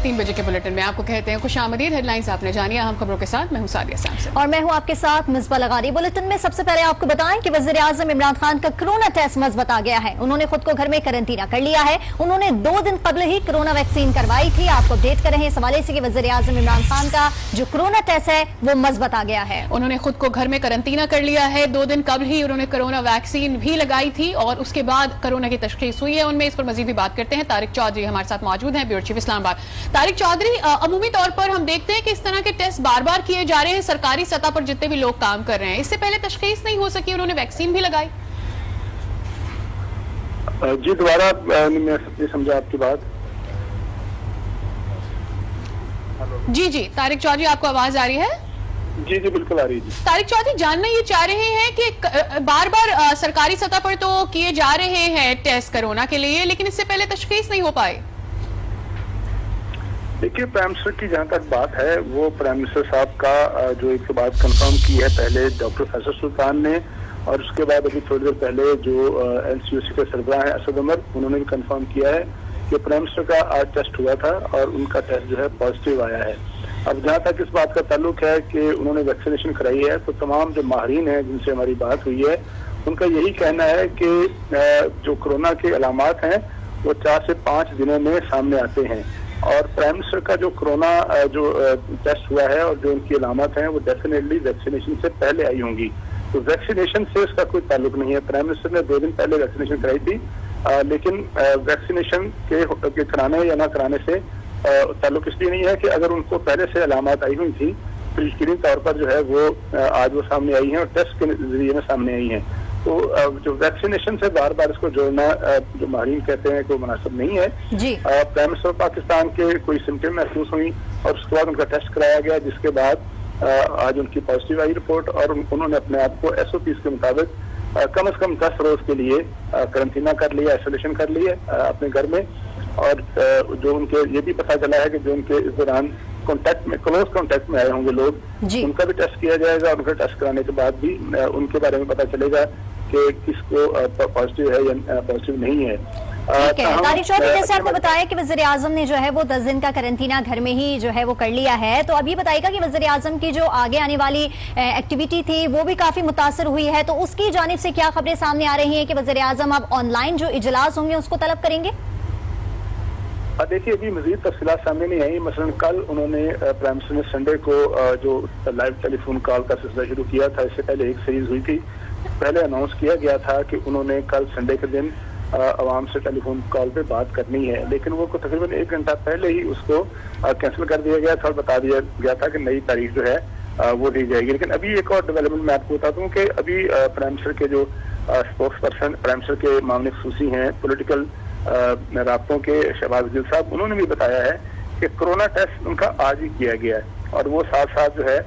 3 बजे के बुलेटिन में आपको कहते हैं खुशामदीद। हेडलाइंस आपने जानी, अहम खबरों के साथ मैं हूं सादिया सैमसन और मैं हूं आपके साथ मिसबा लगारी। बुलेटिन में सबसे पहले आपको बताएं कि वज़ीर आज़म इमरान खान का कोरोना टेस्ट मज़बूत आ गया है। उन्होंने खुद को घर में करंटीना कर लिया है। उन्होंने 2 दिन कबल ही कोरोना वैक्सीन करवाई थी। आपको अपडेट कर रहे हैं इस हवाले से कि वज़ीर आज़म इमरान खान का जो कोरोना टेस्ट है वो मज़बूत आ गया है। उन्होंने खुद को घर में करंटीना कर लिया है। 2 दिन कबल ही उन्होंने कोरोना वैक्सीन भी लगाई थी और उसके बाद कोरोना की तशखीस हुई है उनमें। इस पर मजीद भी बात करते हैं। तारिक चौधरी हमारे साथ मौजूद हैं, ब्यूरो चीफ इस्लामाबाद। तारिक चौधरी, अमूमी तौर पर हम देखते हैं कि इस तरह के टेस्ट बार बार किए जा रहे हैं सरकारी सतह पर जितने भी लोग काम कर रहे हैं। इससे पहले तशखीस नहीं हो सकी, उन्होंने वैक्सीन भी लगाई। जी दोबारा मैं समझा आपकी बात। जी तारिक चौधरी, आपको आवाज आ रही है? जी बिल्कुल आ रही है। तारिक चौधरी, जानना ये चाह रहे हैं कि बार बार सरकारी सतह पर तो किए जा रहे हैं टेस्ट कोरोना के लिए, लेकिन इससे पहले तशखीस नहीं हो पाए। देखिए, प्राइम मिनिस्टर की जहाँ तक बात है वो प्राइम मिनिस्टर साहब का जो एक बात कंफर्म की है पहले डॉक्टर फैसल सुल्तान ने, और उसके बाद अभी थोड़ी देर पहले जो LCOC के सरबराह हैं असद उमर, उन्होंने भी कंफर्म किया है कि प्राइम मिनिस्टर का आज टेस्ट हुआ था और उनका टेस्ट जो है पॉजिटिव आया है। अब जहाँ तक इस बात का ताल्लुक है कि उन्होंने वैक्सीनेशन कराई है, तो तमाम जो माहिरीन हैं जिनसे हमारी बात हुई है उनका यही कहना है कि जो कोरोना के अलामात हैं वो 4 से 5 दिनों में सामने आते हैं। और प्राइम मिनिस्टर का जो कोरोना जो टेस्ट हुआ है और जो उनकी अलामत हैं वो डेफिनेटली वैक्सीनेशन से पहले आई होंगी। तो वैक्सीनेशन से इसका कोई ताल्लुक नहीं है। प्राइम मिनिस्टर ने 2 दिन पहले वैक्सीनेशन कराई थी, लेकिन वैक्सीनेशन के कराने या ना कराने से ताल्लुक इसलिए नहीं है कि अगर उनको पहले से अलामत आई हुई थी तो यकीनी तौर पर जो है वो आज वो सामने आई हैं और टेस्ट के जरिए में सामने आई हैं। तो जो वैक्सीनेशन से बार बार इसको जोड़ना जो माहिरीन कहते हैं कि वो मुनासिब नहीं है। प्राइम मिनिस्टर पाकिस्तान के कोई सिम्टम महसूस हुई और उसके बाद उनका टेस्ट कराया गया, जिसके बाद आज उनकी पॉजिटिव आई रिपोर्ट और उन्होंने अपने आप को SOPs के मुताबिक कम से कम 10 रोज के लिए करंटीना कर लिया, आइसोलेशन कर लिया अपने घर में। और जो उनके ये भी पता चला है कि जो उनके इस दौरान क्लोज कॉन्टेक्ट में आए होंगे लोग, उनका भी टेस्ट किया जाएगा और उनका टेस्ट कराने के बाद भी उनके बारे में पता चलेगा कि किसको पॉजिटिव है या पॉजिटिव नहीं है। तारिक चौधरी, जैसे आपको बताया कि वज़ीर आज़म ने जो है वो 10 दिन का करंटीना घर में ही जो है वो कर लिया है, तो अब ये बताइएगा कि वज़ीर आज़म की जो आगे आने वाली एक्टिविटी थी वो भी काफी मुतासर हुई है, तो उसकी जानिब से क्या खबरें सामने आ रही हैं कि वज़ीर आज़म अब ऑनलाइन जो इजलास होंगे उसको तलब करेंगे? देखिए, अभी मजीद तफसीलात सामने नहीं आई। मसलन कल उन्होंने प्राइम मिनिस्टर ने संडे को जो लाइव टेलीफोन कॉल का सिलसिला शुरू किया था, इससे पहले एक सीरीज हुई थी। पहले अनाउंस किया गया था कि उन्होंने कल संडे के दिन आवाम से टेलीफोन कॉल पे बात करनी है, लेकिन वो तकरीबन 1 घंटा पहले ही उसको कैंसिल कर दिया गया था और बता दिया गया था कि नई तारीख जो है वो दी जाएगी। लेकिन अभी एक और डेवलपमेंट मैं आपको बताता हूँ कि अभी प्राइम मिनिस्टर के जो स्पोक्स पर्सन प्राइम मिनिस्टर के मामले खसूसी हैं पॉलिटिकल राब्तों के शहबाज गिल साहब, उन्होंने भी बताया है कि कोरोना टेस्ट उनका आज ही किया गया है। और वो साथ साथ जो है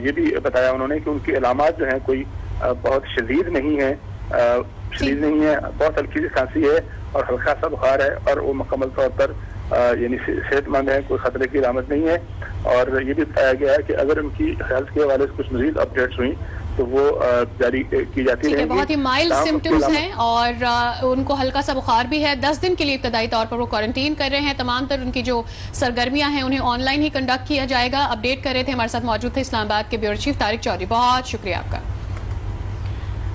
ये भी बताया उन्होंने कि उनकी अलामात जो है कोई बहुत शदीद नहीं है, बहुत हल्की सी खांसी है और हल्का सा बुखार है और वो मुकम्मल तौर पर यानी सेहतमंद है, कोई खतरे की अलामत नहीं है। और ये भी बताया गया है कि अगर उनकी हेल्थ के हवाले से कुछ मजीद अपडेट्स हुई तो वो जारी की जाती रहेंगी। बहुत ही माइल्ड सिम्टम्स हैं और उनको हल्का सा बुखार भी है। 10 दिन के लिए इब्तदाई तौर पर वो क्वारंटीन कर रहे हैं। तमाम तर उनकी जो सरगर्मियां हैं उन्हें ऑनलाइन ही कंडक्ट किया जाएगा। अपडेट कर रहे थे, हमारे साथ मौजूद थे इस्लामाबाद के ब्यूरो चीफ तारिक चौधरी। बहुत शुक्रिया आपका।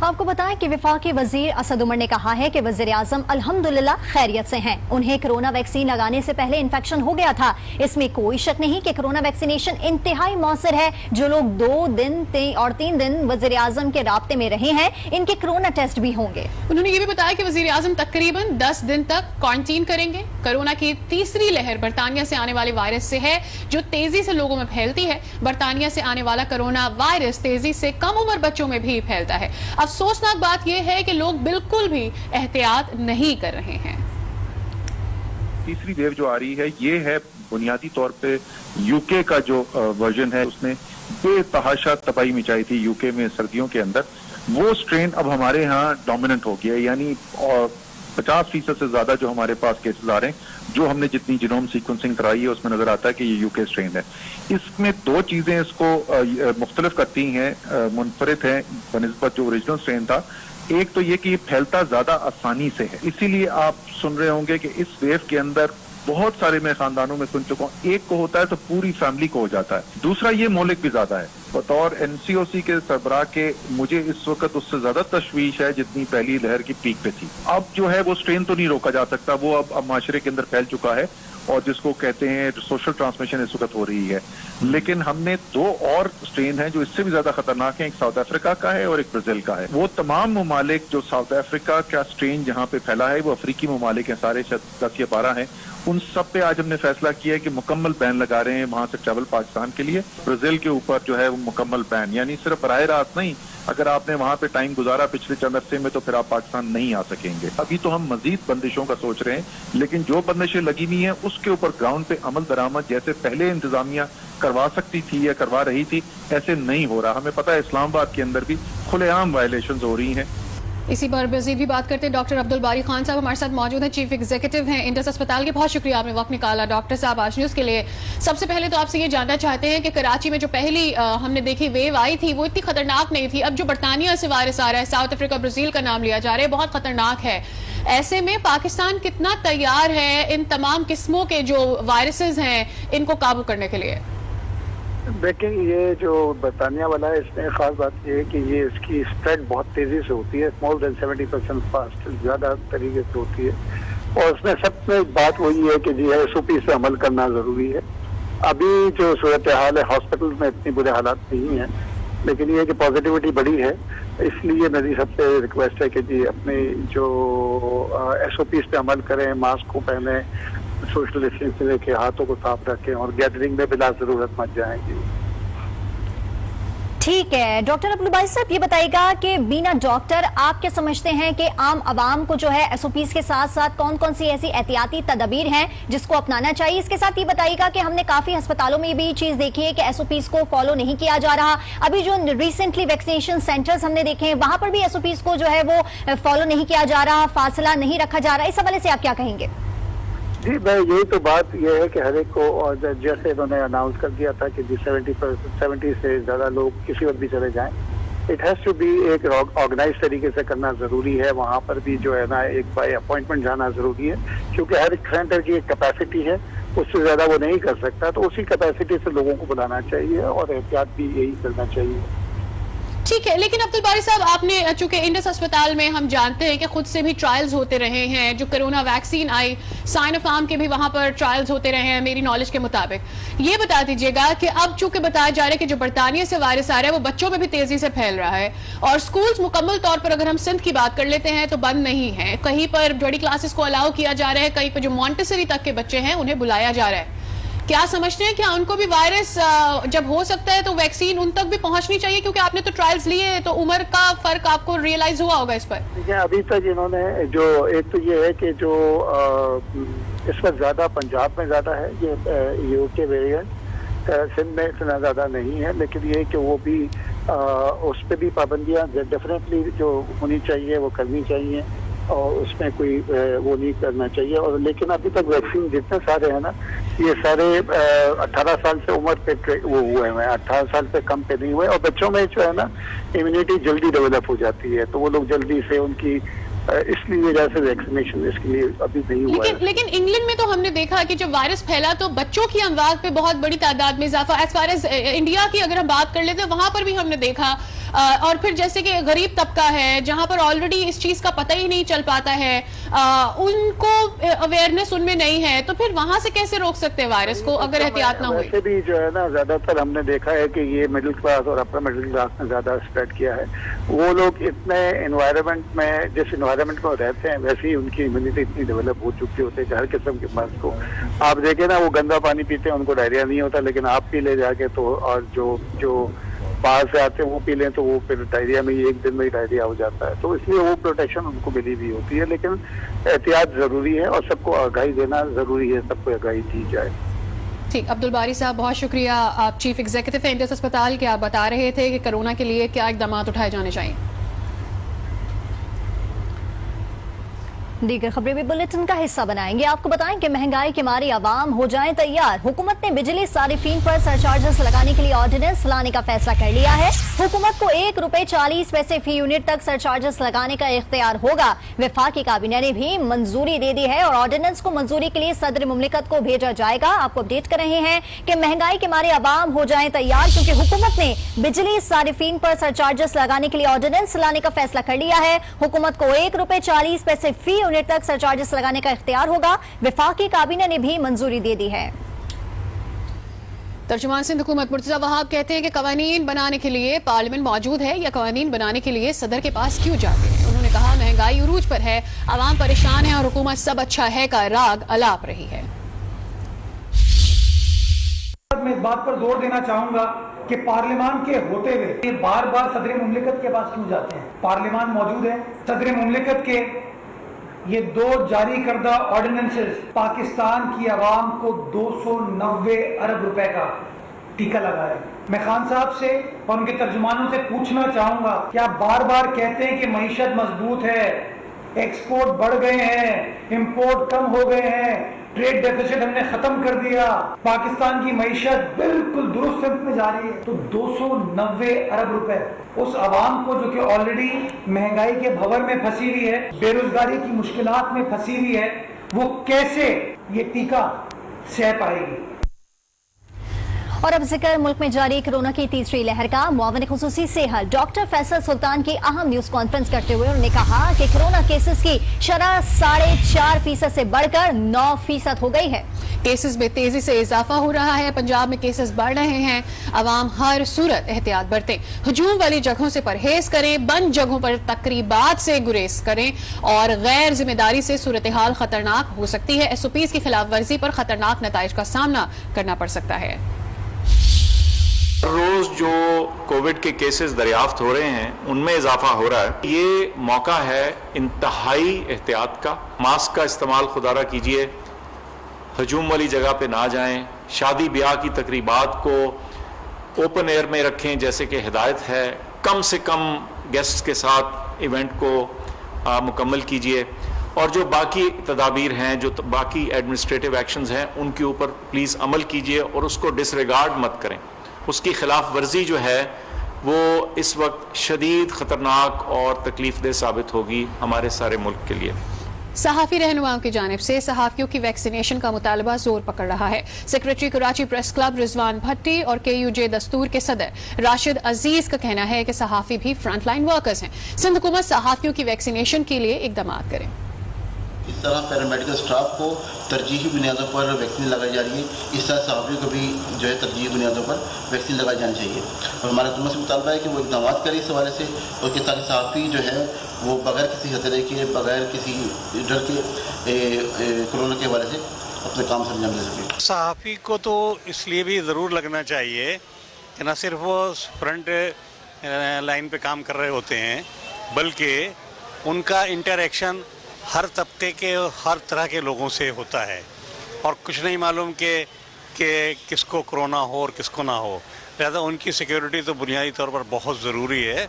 आपको बताएं कि वफाकी वजीर असद उमर ने कहा है कि वजीर आजम अल्हम्दुलिल्लाह खैरियत से हैं। उन्हें कोरोना वैक्सीन लगाने से पहले इन्फेक्शन हो गया था। इसमें कोई शक नहीं कि कोरोना वैक्सीनेशन इंतहाई मौसर है। जो लोग 2 दिन और 3 दिन वजीर आजम के राब्ते में रहे हैं, इनके कोरोना टेस्ट भी होंगे। उन्होंने ये भी बताया कि वजीर आजम तकरीबन 10 दिन तक क्वारंटीन करेंगे। कोरोना की तीसरी लहर बरतानिया से आने वाले वायरस से है जो तेजी से लोगों में फैलती है। बरतानिया से आने वाला कोरोना वायरस तेजी से कम उम्र बच्चों में भी फैलता है। अफसोसनाक बात यह है कि लोग बिल्कुल भी एहतियात नहीं कर रहे हैं। तीसरी वेव जो आ रही है ये है बुनियादी तौर पे यूके का जो वर्जन है, उसने बेतहाशा तबाही मचाई थी यूके में सर्दियों के अंदर। वो स्ट्रेन अब हमारे यहाँ डोमिनेंट हो गया है, यानी 50% से ज्यादा जो हमारे पास केसेस आ रहे हैं, जो हमने जितनी जीनोम सीक्वेंसिंग कराई है उसमें नजर आता है कि ये यूके स्ट्रेन है। इसमें 2 चीजें इसको मुख्तलिफ करती हैं, मुनफरिद हैं बनिस्बत जो ओरिजिनल स्ट्रेन था। एक तो ये कि ये फैलता ज्यादा आसानी से है, इसीलिए आप सुन रहे होंगे कि इस वेव के अंदर बहुत सारे मैं खानदानों में सुन चुका हूँ, एक को होता है तो पूरी फैमिली को हो जाता है। दूसरा ये मौलिक भी ज्यादा है। बतौर एनसीओसी के सरबराह के मुझे इस वक्त उससे ज्यादा तशवीश है जितनी पहली लहर की पीक पे थी। अब जो है वो स्ट्रेन तो नहीं रोका जा सकता, वो अब माशरे के अंदर फैल चुका है और जिसको कहते हैं सोशल ट्रांसमिशन इस वक्त हो रही है। लेकिन हमने दो और स्ट्रेन हैं जो इससे भी ज्यादा खतरनाक हैं, एक साउथ अफ्रीका का है और एक ब्राजील का है। वो तमाम ममालिक जो साउथ अफ्रीका का स्ट्रेन जहां पे फैला है वो अफ्रीकी ममालिक हैं, सारे 10 या 12 हैं। उन सब पे आज हमने फैसला किया है कि मुकम्मल बैन लगा रहे हैं वहां से ट्रैवल पाकिस्तान के लिए। ब्राजील के ऊपर जो है वो मुकम्मल बैन, यानी सिर्फ बराह रास्त नहीं, अगर आपने वहां पे टाइम गुजारा पिछले चंद अरसे में तो फिर आप पाकिस्तान नहीं आ सकेंगे। अभी तो हम मजीद बंदिशों का सोच रहे हैं, लेकिन जो बंदिशें लगी हुई हैं उसके ऊपर ग्राउंड पे अमल दरामद जैसे पहले इंतजामिया करवा सकती थी या करवा रही थी, ऐसे नहीं हो रहा। हमें पता है इस्लामाबाद के अंदर भी खुलेआम वायलेशंस हो रही हैं। इसी पर मजीद भी बात करते हैं। डॉक्टर अब्दुल बारी खान साहब हमारे साथ मौजूद हैं, चीफ एग्जीक्यूटिव हैं इंडस अस्पताल के। बहुत शुक्रिया आपने वक्त निकाला डॉक्टर साहब आज न्यूज़ के लिए। सबसे पहले तो आपसे ये जानना चाहते हैं कि कराची में जो पहली हमने देखी वेव आई थी वो इतनी खतरनाक नहीं थी। अब जो बरतानिया से वायरस आ रहा है, साउथ अफ्रीका ब्राजील का नाम लिया जा रहा है, बहुत खतरनाक है। ऐसे में पाकिस्तान कितना तैयार है इन तमाम किस्मों के जो वायरसेस हैं इनको काबू करने के लिए? देखिए, ये जो बरतानिया वाला है इसमें खास बात ये है कि ये इसकी स्प्रेड बहुत तेजी से होती है, मोर देन 70% फास्ट, ज्यादा तरीके से होती है। और उसमें सबसे बात वही है कि जी SOP से अमल करना जरूरी है। अभी जो सूरत हाल है हॉस्पिटल में इतनी बुरे हालात नहीं है, लेकिन ये कि पॉजिटिविटी बढ़ी है, इसलिए मेरी सबसे रिक्वेस्ट है कि जी अपने जो SOP पे अमल करें, मास्क को पहने, सोशल डिस्टेंस से लेके हाथों को साफ रखें और गैदरिंग में बिला जरूरत मत जाएंगे। ठीक है डॉक्टर अब्दुल बारी साहब, ये बताइएगा कि बिना डॉक्टर आप क्या समझते हैं कि आम आवाम को जो है SOPs के साथ साथ कौन कौन सी ऐसी एहतियाती तदबीर हैं जिसको अपनाना चाहिए? इसके साथ ये बताइएगा कि हमने काफी अस्पतालों में भी चीज देखी है कि SOPs को फॉलो नहीं किया जा रहा। अभी जो रिसेंटली वैक्सीनेशन सेंटर्स हमने देखे हैं वहां पर भी SOPs को जो है वो फॉलो नहीं किया जा रहा, फासला नहीं रखा जा रहा। इस हवाले से आप क्या कहेंगे? जी मैं यही तो बात यह है कि हर एक को, और जैसे इन्होंने अनाउंस कर दिया था कि जी 70 से ज्यादा लोग किसी वक्त भी चले जाएं, इट हैज टू बी एक ऑर्गेनाइज तरीके से करना जरूरी है। वहाँ पर भी जो है ना एक बाय अपॉइंटमेंट जाना जरूरी है, क्योंकि हर एक सेंटर की एक कैपेसिटी है, उससे ज्यादा वो नहीं कर सकता, तो उसी कैपेसिटी से लोगों को बुलाना चाहिए और एहतियात भी यही करना चाहिए। ठीक है, लेकिन अब्दुल बारी साहब आपने, चूंकि इंडस अस्पताल में हम जानते हैं कि खुद से भी ट्रायल्स होते रहे हैं, जो कोरोना वैक्सीन आई साइनोफार्म के भी वहां पर ट्रायल्स होते रहे हैं मेरी नॉलेज के मुताबिक। ये बता दीजिएगा कि अब चूंकि बताया जा रहा है कि जो बरतानिया से वायरस आ रहा है वो बच्चों में भी तेजी से फैल रहा है और स्कूल्स मुकम्मल तौर पर अगर हम सिंध की बात कर लेते हैं तो बंद नहीं है, कहीं पर बड़ी क्लासेस को अलाउ किया जा रहा है, कहीं पर जो मॉन्टेसरी तक के बच्चे हैं उन्हें बुलाया जा रहा है। क्या समझते हैं, क्या उनको भी वायरस जब हो सकता है तो वैक्सीन उन तक भी पहुंचनी चाहिए? क्योंकि आपने तो ट्रायल्स लिए तो उम्र का फर्क आपको रियलाइज हुआ होगा इस पर। देखिए, अभी तक इन्होंने जो एक तो ये है कि जो इस वक्त ज्यादा पंजाब में ज्यादा है ये UK वेरिएंट, सिंध में इतना ज्यादा नहीं है, लेकिन ये कि वो भी उस पर भी पाबंदियां डेफिनेटली जो होनी चाहिए वो करनी चाहिए और उसमें कोई वो नहीं करना चाहिए। और लेकिन अभी तक वैक्सीन जितने सारे हैं ना, ये सारे 18 साल से उम्र पे वो हुए हैं, 18 साल से कम पे नहीं हुए, और बच्चों में जो है ना इम्यूनिटी जल्दी डेवलप हो जाती है, तो वो लोग जल्दी से उनकी इसलिए वजह से वैक्सीनेशन इसके लिए अभी नहीं हुआ है। लेकिन इंग्लैंड में तो हमने देखा कि जब वायरस फैला तो बच्चों की अमवात पे बहुत बड़ी तादाद में इजाफा, एज फार एज इंडिया की अगर हम बात कर लेते हैं वहां पर भी हमने देखा। और फिर जैसे कि गरीब तबका है जहां पर ऑलरेडी इस चीज का पता ही नहीं चल पाता है, उनको अवेयरनेस उनमें नहीं है, तो फिर वहां से कैसे रोक सकते हैं वायरस को अगर एहतियात ना हो? वैसे भी जो है ना ज्यादातर हमने देखा है कि ये मिडिल क्लास और अपर मिडिल क्लास ने ज्यादा स्प्रेड किया है। वो लोग इतने एनवायरनमेंट में, जिस एनवायरनमेंट में रहते हैं वैसे ही उनकी इम्यूनिटी इतनी डेवलप हो चुकी होती है कि हर किस्म के मर्ज को आप देखें ना, वो गंदा पानी पीते हैं उनको डायरिया नहीं होता, लेकिन आप पी ले जाके तो, और जो बाहर से आते हैं वो पी लें तो वो फिर डायरिया में ही एक दिन में ही डायरिया हो जाता है, तो इसलिए वो प्रोटेक्शन उनको मिली भी होती है। लेकिन एहतियात जरूरी है और सबको आगाही देना जरूरी है, सबको आगाही दी जाए। ठीक, अब्दुल बारी साहब बहुत शुक्रिया। आप चीफ एग्जीक्यूटिव हैं इंडस अस्पताल के, आप बता रहे थे कि कोरोना के लिए क्या इकदाम उठाए जाने चाहिए। दीगर खबरें भी बुलेटिन का हिस्सा बनाएंगे। आपको बताएं कि महंगाई के मारे आवाम हो जाएं तैयार। हुकूमत ने बिजली सारिफीन पर सरचार्जेस लगाने के लिए ऑर्डिनेंस लाने का फैसला कर लिया है। हुकूमत को ₹1.40 फी यूनिट तक सरचार्जेस लगाने का इख्तियार होगा। वफाकी काबीना ने भी मंजूरी दे दी है और ऑर्डिनेंस को मंजूरी के लिए सदर मुमलिकत को भेजा जाएगा। आपको अपडेट कर रहे हैं कि महंगाई के मारे आवाम हो जाएं तैयार, क्योंकि हुकूमत ने बिजली सारिफीन पर सरचार्जेस लगाने के लिए ऑर्डिनेंस लाने का फैसला कर लिया है। हुकूमत को ₹1.40 फी यूनिट तक सरचार्जेस लगाने का इख्तियार होगा। वफाकी काबीना ने भी मंजूरी दे दी है। तर्जुमान सिंध हुकूमत मुर्तजा वहाब कहते हैं कि कवानीन बनाने के लिए पार्लियामेंट मौजूद है या कवानीन बनाने के लिए सदर के पास क्यों जाते हैं। उन्होंने कहा महंगाई उरूज पर है, आवाम परेशान है और हुकूमत सब अच्छा है का राग अलाप रही है। मैं इस बात पर जोर देना चाहूंगा कि पार्लियामान के होते हुए ये बार बार सदर मुमलिकत के पास क्यों जाते हैं। पार्लियामान मौजूद है, सदर मुमलिकत के ये 2 जारी करदा ऑर्डिनेंसेस पाकिस्तान की आवाम को 290 अरब रुपए का टीका लगा है। मैं खान साहब से और उनके तर्जुमानों से पूछना चाहूंगा कि आप बार बार कहते हैं कि मईशत मजबूत है, एक्सपोर्ट बढ़ गए हैं, इंपोर्ट कम हो गए हैं, ट्रेड डेफिसिट हमने खत्म कर दिया, पाकिस्तान की मईशत बिल्कुल दुरुस्त सिमत में जा रही है, तो 290 अरब रुपए उस आवाम को जो कि ऑलरेडी महंगाई के भंवर में फंसी हुई है, बेरोजगारी की मुश्किलात में फंसी हुई है, वो कैसे ये टीका सह पाएगी। और अब जिक्र मुल्क में जारी कोरोना की तीसरी लहर का। मुआविन खुसूसी सेहत डॉक्टर फैसल सुल्तान की अहम न्यूज कॉन्फ्रेंस करते हुए उन्होंने कहा कि कोरोना केसेस की शरह 4.5% से बढ़कर 9% हो गई है। केसेस में तेजी से इजाफा हो रहा है, पंजाब में केसेस बढ़ रहे हैं। अवाम हर सूरत एहतियात बरतें, हजूम वाली जगहों से परहेज करें, बंद जगहों पर तकरीबात से गुरेज करें और गैर जिम्मेदारी से सूरत हाल खतरनाक हो सकती है। SOPs की खिलाफ वर्जी पर खतरनाक नताइज का सामना करना पड़ सकता है। रोज जो कोविड के केसेस दरियाफ्त हो रहे हैं उनमें इजाफा हो रहा है। ये मौका है इंतहाई एहतियात का। मास्क का इस्तेमाल खुदारा कीजिए, हजूम वाली जगह पे ना जाएं, शादी ब्याह की तकरीबात को ओपन एयर में रखें जैसे कि हिदायत है, कम से कम गेस्ट्स के साथ इवेंट को मुकम्मल कीजिए और जो बाकी तदाबीर हैं, जो बाकी एडमिनिस्ट्रेटिव एक्शंस हैं उनके ऊपर प्लीज़ अमल कीजिए और उसको डिसरिगार्ड मत करें। उसकी खिलाफ वर्जी जो है वो इस वक्त शदीद खतरनाक और तकलीफ दह साबित होगी हमारे सारे मुल्क के लिए। सहाफी रहनुमाओं की जानिब से सहाफियों की वैक्सीनेशन का मुतालबा जोर पकड़ रहा है। Secretary Karachi press club Rizwan Bhatti और KUJ दस्तूर के सदर राशिद अजीज का कहना है कि सहाफी भी फ्रंट लाइन वर्कर्स हैं। सिंध हुकूमत सहाफियों की वैक्सीनेशन के लिए इकदाम करें। इस तरह पैरामेडिकल स्टाफ को तरजीही बुनियादों पर वैक्सीन लगाई जा रही है, इस तरह सहाफियों को भी जो है तरजीही बुनियादों पर वैक्सीन लगाई जानी चाहिए और हमारा हुकूमत से मुतालबा है कि वो इकदाम करें इस हवाले से और कि ताकि सहाफी जो है वो बगैर किसी खतरे के, बगैर किसी डर के कोरोना के हवाले से अपने काम से अंजाम दे सके। सहाफ़ी को तो इसलिए भी ज़रूर लगना चाहिए कि न सिर्फ वो फ्रंट लाइन पे काम कर रहे होते हैं बल्कि उनका इंटरेक्शन हर तबके के और हर तरह के लोगों से होता है और कुछ नहीं मालूम कि किसको कोरोना हो और किसको ना हो, लिहाजा उनकी सिक्योरिटी तो बुनियादी तौर पर बहुत ज़रूरी है।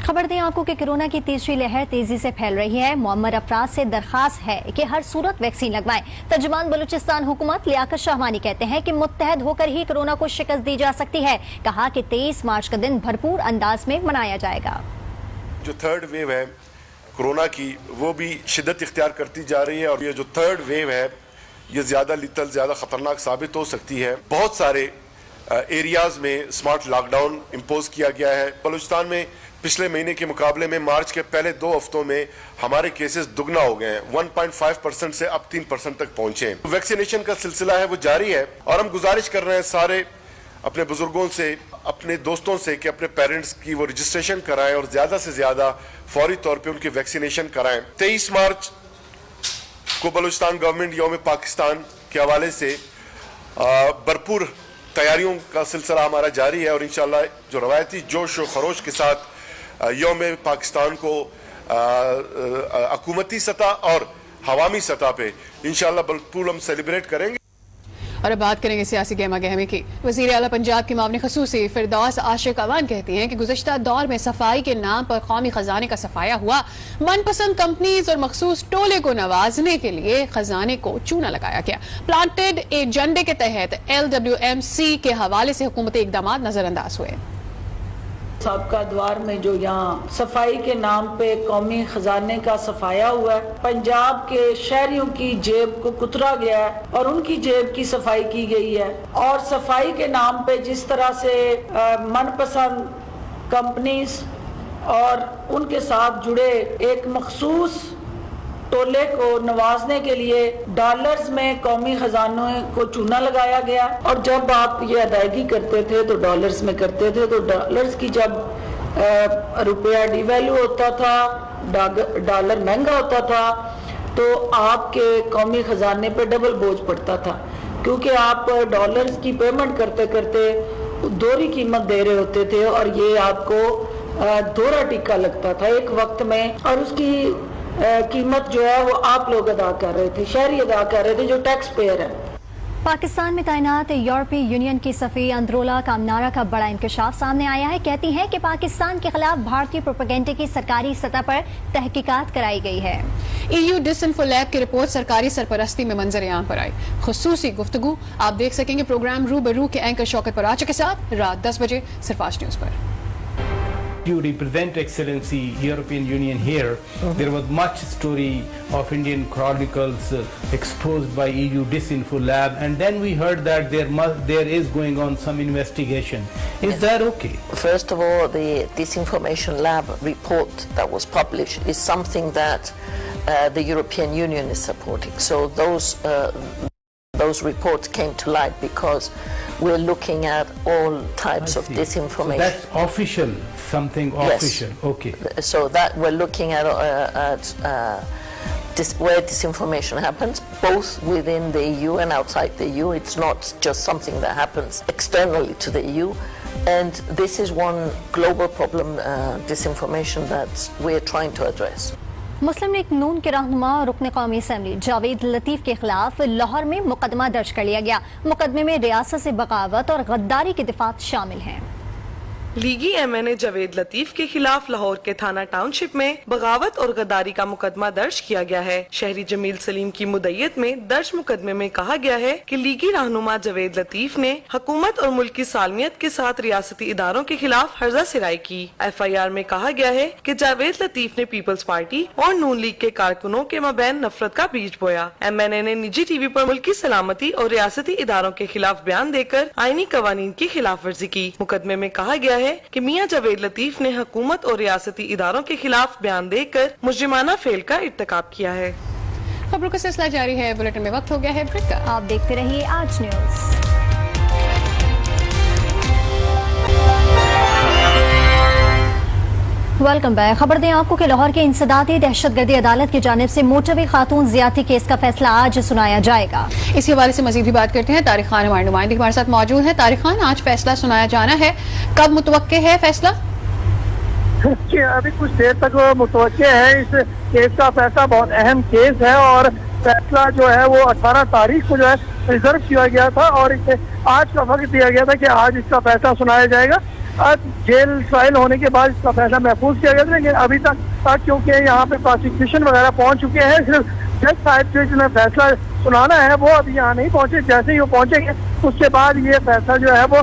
खबर दें आपको कि कोरोना की तीसरी लहर तेजी से फैल रही है। मुअम्मर अफराद से दरखास्त है कि हर सूरत वैक्सीन लगवाएं। तर्जुमान बलूचिस्तान हुकूमत लियाकत शाहवानी कहते हैं कि मुत्तहद होकर ही कोरोना को शिकस्त दी जा सकती है। कहा कि 23 मार्च का दिन भरपूर अंदाज में मनाया जाएगा। जो थर्ड वेव है कोरोना की वो भी शिद्दत इख्तियार करती जा रही है और ये जो थर्ड वेव है ये ज़्यादा लिटल, ज़्यादा ख़तरनाक साबित हो सकती है। बहुत सारे एरियाज़ में स्मार्ट लॉकडाउन इम्पोज किया गया है। बलूचिस्तान में पिछले महीने के मुकाबले में मार्च के पहले 2 हफ्तों में हमारे केसेस दुगना हो गए हैं, 1.5% से अब 3% तक पहुंचे हैं। वैक्सीनेशन का सिलसिला है वो जारी है और हम गुजारिश कर रहे हैं सारे अपने बुजुर्गों से, अपने दोस्तों से कि अपने पेरेंट्स की वो रजिस्ट्रेशन कराएं और ज्यादा से ज्यादा फौरी तौर पे उनकी वैक्सीनेशन कराएं। 23 मार्च को बलूचिस्तान गवर्नमेंट यौम पाकिस्तान के हवाले से भरपूर तैयारियों का सिलसिला हमारा जारी है और इंशाल्लाह जो रवायती जोश और खरोश के साथ यौम पाकिस्तान को हुकूमती सतह और हवामी सतह पे इंशाल्लाह भरपूर हम सेलिब्रेट करेंगे। اور اب بات کریں گے سیاسی گہما گہمی کی. وزیر اعلیٰ پنجاب کی معاون خصوصی فردوس عاشق اوان کہتی ہیں کہ گزشتہ دور میں صفائی کے نام پر قومی خزانے کا صفایا ہوا. من پسند کمپنیز اور مخصوص ٹولے کو نوازنے کے لیے خزانے کو چونا لگایا گیا. پلانٹڈ ایجنڈے کے تحت LWMC کے حوالے سے حکومتی اقدامات نظر انداز ہوئے. سابقہ ادوار میں جو یہاں صفائی کے نام پہ قومی خزانے کا صفایا ہوا ہے، پنجاب کے شہریوں کی جیب کو کترا گیا ہے اور ان کی جیب کی صفائی کی گئی ہے. اور صفائی کے نام پہ جس طرح سے من پسند کمپنیز اور ان کے ساتھ جڑے ایک مخصوص ٹولے کو نوازنے کے لیے ڈالرز میں قومی خزانوں کو چونا لگایا گیا. اور جب آپ یہ ادائیگی کرتے تھے تو ڈالرز میں کرتے تھے، تو ڈالرز کی جب روپیہ ڈی ویلیو ہوتا تھا، ڈالر مہنگا ہوتا تھا، تو آپ کے قومی خزانے پہ ڈبل بوجھ پڑتا تھا، کیونکہ آپ ڈالرز کی پیمنٹ کرتے کرتے دوہری قیمت دے رہے ہوتے تھے اور یہ آپ کو دوہرا ٹکا لگتا تھا ایک وقت میں، اور اس کی قیمت جو ہے وہ آپ لوگ ادا کر رہے تھے، شہری ادا کر رہے تھے جو ٹیکس پیئر ہیں. پاکستان میں تعینات یورپی یونین کی سفیر اندرولا کامنارا کا بڑا انکشاف سامنے آیا ہے. کہتی ہیں کہ پاکستان کے خلاف بھارتی پروپیگنڈے کی سرکاری سطح پر تحقیقات کرائی گئی ہے. EU ڈس انفو لیب کی رپورٹ سرکاری سرپرستی میں منظر عام پر آئی. خصوصی گفتگو آپ دیکھ سکیں گے پروگرام روبرو کے اینکر شوکت پراچا کے ساتھ رات 10 بجے سرفراز نیوز پر. You represent Excellency European Union here. There was much story of Indian chronicles exposed by EU Disinfo Lab, and then we heard that there is going on some investigation. Is that okay? First of all, the Disinformation Lab report that was published is something that the European Union is supporting. So those reports came to light because we're looking at all types of disinformation. So that's official, something official. Yes. Okay. So that we're looking at where disinformation happens, both within the EU and outside the EU. It's not just something that happens externally to the EU. And this is one global problem, disinformation, that we're trying to address. Muslim League Noon کے رہنما اور رکن قومی assembly Javed لطیف کے خلاف لاہور میں مقدمہ درج کر لیا گیا. مقدمے میں ریاست سے بغاوت اور غداری کے دفعات شامل ہیں. لیگی MNA جاوید لطیف کے خلاف لاہور کے تھانہ ٹاؤن شپ میں بغاوت اور غداری کا مقدمہ درج کیا گیا ہے. شہری جمیل سلیم کی مدعیت میں درج مقدمے میں کہا گیا ہے کہ لیگی رہنما جاوید لطیف نے حکومت اور ملک کی سالمیت کے ساتھ ریاستی اداروں کے خلاف ہرزہ سرائی کی. FIR میں کہا گیا ہے کہ جاوید لطیف نے پیپلز پارٹی اور نون لیگ کے کارکنوں کے مابین نفرت کا بیج بویا. MNA نے نجی ٹی وی پر ملک کی سلامتی اور ریاستی اداروں کے خلاف بیان دے کر آئینی قوانین کی خلاف ورزی کی. مقدمے میں کہا گیا ہے کہ میاں جاوید لطیف نے حکومت اور ریاستی اداروں کے خلاف بیان دے کر مجرمانہ فعل کا ارتکاب کیا ہے. خبروں کا سلسلہ جاری ہے. بلیٹن میں وقت ہو گیا ہے بریک کا. آپ دیکھتے رہیے آج نیوز. Welcome back. خبر دیں آپ کو کہ لاہور کے انسدادی دہشت گردی عدالت کی جانب سے موٹروے خاتون زیادتی کیس کا فیصلہ آج سنایا جائے گا. اسی حوالے سے مزید بھی بات کرتے ہیں. طارق خان ہمارے نمائندے ہمارے ساتھ موجود ہیں. طارق خان، آج فیصلہ سنایا جانا ہے، کب متوقع ہے فیصلہ؟ ابھی کچھ دیر تک متوقع ہے. اس کیس کا فیصلہ بہت اہم کیس ہے اور فیصلہ جو ہے وہ 18 تاریخ کو جو ہے ریزرو کیا گیا تھا اور اسے آج کا وقت دیا گیا تھا کہ آج اس کا فیصلہ سنایا جائے گا. آج جیل ٹرائل ہونے کے بعد اس کا فیصلہ محفوظ کیا گیا تھا، لیکن ابھی تک کیونکہ یہاں پہ پروسیکیوشن وغیرہ پہنچ چکے ہیں، صرف جج صاحب جو جنہیں فیصلہ سنانا ہے وہ ابھی یہاں نہیں پہنچے. جیسے ہی وہ پہنچیں گے اس کے بعد یہ فیصلہ جو ہے وہ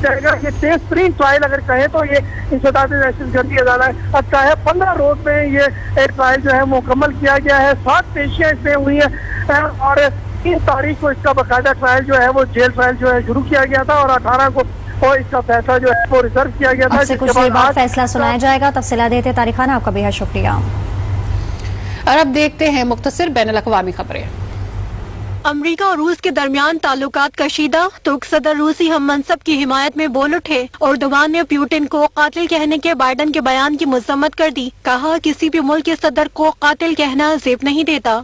جائے گا. یہ تیز ترین ٹرائل اگر کہیں تو یہ انسدادی دہشت گردی عدالت کا ہے. 15 روز میں یہ ایک ٹرائل جو ہے مکمل کیا گیا ہے. 7 پیشیاں اس میں ہوئی ہیں اور 3 تاریخ کو اس کا باقاعدہ ٹرائل جو ہے وہ جیل ٹرائل جو ہے شروع کیا گیا تھا اور 18 کو اس کا فیصلہ جو ہے وہ ریزرو کیا گیا تھا. اب سے کچھ دیر بعد فیصلہ سنایا جائے گا. تفصیلات دیتے طارق خان، آپ کا بہت شکریہ. اور اب دیکھتے ہیں مختصر بین الاقوامی خبریں. امریکہ اور روس کے درمیان تعلقات کشیدہ. ترک صدر روسی ہم منصب کی حمایت میں بول اٹھے. اردوغان نے پیوٹن کو قاتل کہنے کے بائیڈن کے بیان کی مذمت کر دی. کہا کسی بھی ملک کے صدر کو قاتل کہنا زیب نہیں دیتا.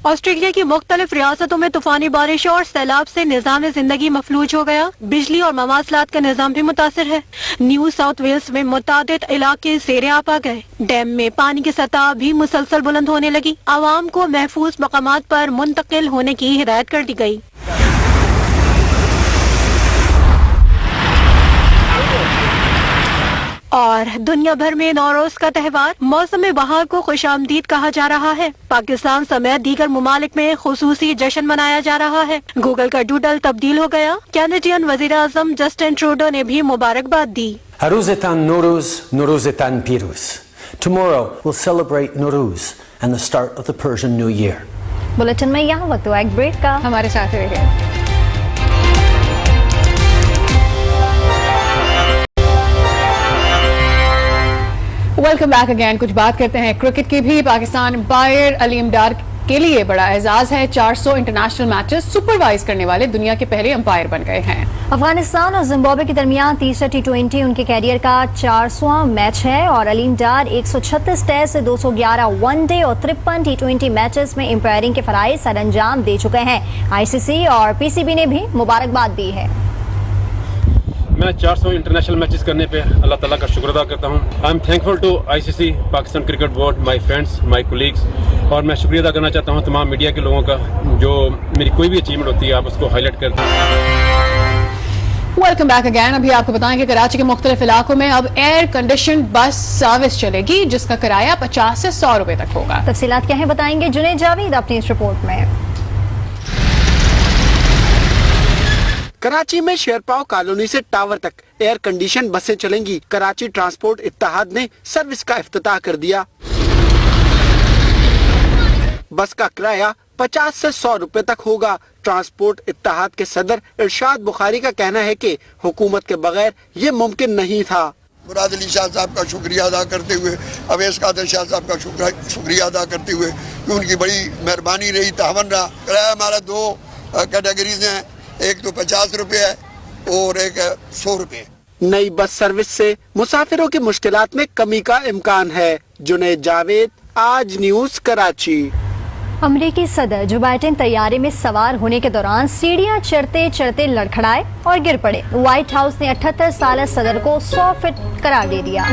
ऑस्ट्रेलिया की मुख्तलिफ रियासतों में तूफानी बारिश और सैलाब से निज़ाम जिंदगी मफलूज हो गया। बिजली और मवासलात का निज़ाम भी मुतासिर है। न्यू साउथ वेल्स में मुतादिद इलाके ज़ेरे आब आ गए। डैम में पानी की सतह भी मुसलसल बुलंद होने लगी। आवाम को महफूज मकामात पर मुंतकिल होने की हिदायत कर दी गई। और दुनिया भर में नौरोज का त्यौहार मौसम बहार को खुशामदीद कहा जा रहा है। पाकिस्तान समेत दीगर ममालिक में खुसूसी जश्न मनाया जा रहा है। गूगल का डूडल तब्दील हो गया। कैनेडियन वज़ीर-ए-आज़म जस्टिन ट्रूडो ने भी मुबारकबाद दी। Haruzetan Nowruz, Nowruzetan Piruz. Tomorrow we'll celebrate Nowruz and the start of the Persian New Year. Bulletin में यहाँ वक्त हुआ एक ब्रेक का। हमारे साथ रहिए। Welcome back again. कुछ बात करते हैं क्रिकेट की भी। पाकिस्तान अंपायर अलीम डार के लिए बड़ा एजाज है। 400 इंटरनेशनल मैचेस सुपरवाइज करने वाले दुनिया के पहले अंपायर बन गए हैं। अफगानिस्तान और जिम्बाब्वे के दरमियान तीसरा T20 उनके कैरियर का 400वां मैच है और अलीम डार 136 टेस्ट, 211 वनडे और 53 T20 मैचेस में अंपायरिंग के फराइज सर अंजाम दे चुके हैं। ICC और PCB ने भी मुबारकबाद दी है। मैं 400 इंटरनेशनल मैचेस करने पे अल्लाह ताला का शुक्र अदा करता हूँ। I am thankful to ICC, Pakistan cricket board, my friends, my colleagues, और मैं शुक्रिया अदा करना चाहता हूँ तमाम मीडिया के लोगों का जो मेरी कोई भी अचीवमेंट होती है आप उसको हाईलाइट करते हैं। Welcome back again. अभी आपको बताएं कि कराची के मुख्तलिफ इलाकों में अब एयर कंडीशन बस सर्विस चलेगी जिसका किराया 50 से 100 रुपए तक होगा। तफसीलात क्या है बताएंगे जुनैद जावेद अपनी इस रिपोर्ट में। कराची में शेरपाव कॉलोनी से टावर तक एयर कंडीशन बसें चलेंगी। कराची ट्रांसपोर्ट इत्तेहाद ने सर्विस का इफ्तिताह कर दिया। बस का किराया 50 से 100 रुपए तक होगा। ट्रांसपोर्ट इत्तेहाद के सदर इरशाद बुखारी का कहना है कि हुकूमत के बगैर ये मुमकिन नहीं था। मुराद अली शाह साहब का शुक्रिया अदा करते हुए, अवैस कादर शाह साहब का शुक्रिया अदा करते हुए कि उनकी बड़ी मेहरबानी रही, तावन रहा। किराया हमारा 2 कैटेगरीज हैं, एक तो 50 रुपए है और एक 100 रुपए। नई बस सर्विस से मुसाफिरों की मुश्किलात में कमी का इम्कान है। जुनैद जावेद, आज न्यूज, कराची। अमेरिकी सदर जो बाइडेन तैयारे में सवार होने के दौरान सीढ़ियां चढ़ते चढ़ते लड़खड़ाए और गिर पड़े। व्हाइट हाउस ने 78 साल सदर को 100 फीट करार दे दिया।